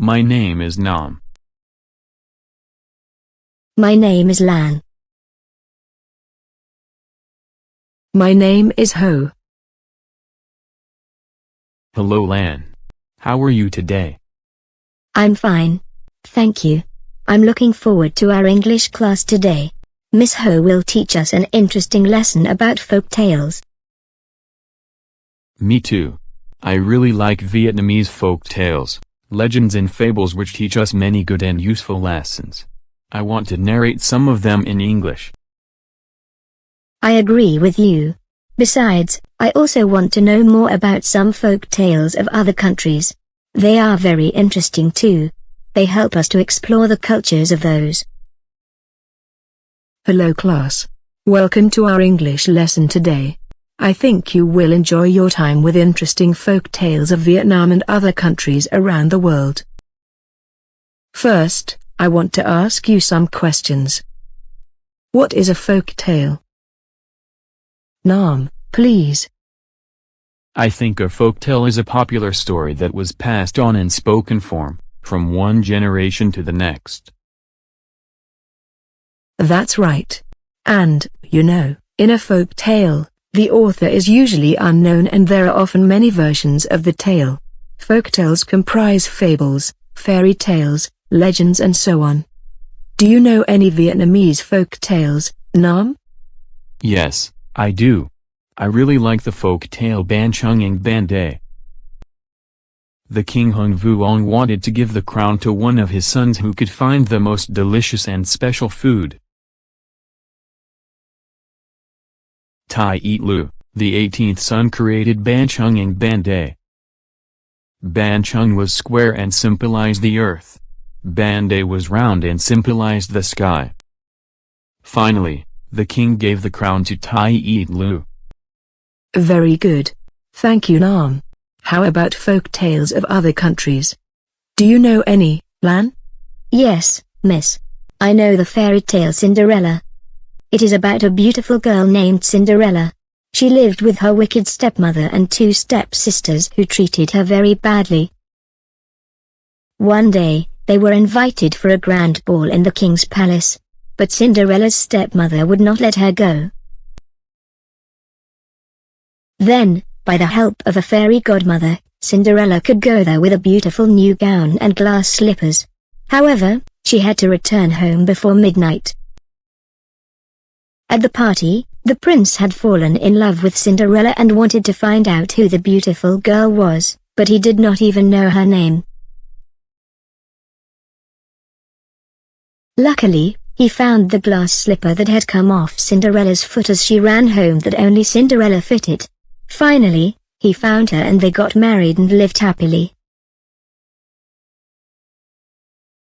My name is Nam. My name is Lan. My name is Ho. Hello Lan. How are you today? I'm fine. Thank you. I'm looking forward to our English class today. Miss Ho will teach us an interesting lesson about folk tales. Me too. I really like Vietnamese folk tales, legends and fables which teach us many good and useful lessons. I want to narrate some of them in English. I agree with you. Besides, I also want to know more about some folk tales of other countries. They are very interesting too. They help us to explore the cultures of those. Hello class. Welcome to our English lesson today. I think you will enjoy your time with interesting folk tales of Vietnam and other countries around the world. First, I want to ask you some questions. What is a folk tale? Nam, please. I think a folk tale is a popular story that was passed on in spoken form, from one generation to the next. That's right. And, you know, in a folk tale, the author is usually unknown and there are often many versions of the tale. Folk tales comprise fables, fairy tales, legends and so on. Do you know any Vietnamese folk tales, Nam? Yes, I do. I really like the folk tale Ban Chung Eng Ban Day. The king Hung Vuong wanted to give the crown to one of his sons who could find the most delicious and special food. Tai Eat Lu, the 18th son created Ban Chung Eng Ban Day. Ban Chung was square and symbolized the earth. Ban Day was round and symbolized the sky. Finally, the king gave the crown to Tai Eat Lu. Very good. Thank you Nam. How about folk tales of other countries? Do you know any, Lan? Yes, miss. I know the fairy tale Cinderella. It is about a beautiful girl named Cinderella. She lived with her wicked stepmother and two stepsisters who treated her very badly. One day, they were invited for a grand ball in the king's palace, but Cinderella's stepmother would not let her go. Then, by the help of a fairy godmother, Cinderella could go there with a beautiful new gown and glass slippers. However, she had to return home before midnight. At the party, the prince had fallen in love with Cinderella and wanted to find out who the beautiful girl was, but he did not even know her name. Luckily, he found the glass slipper that had come off Cinderella's foot as she ran home that only Cinderella fitted. Finally, he found her and they got married and lived happily.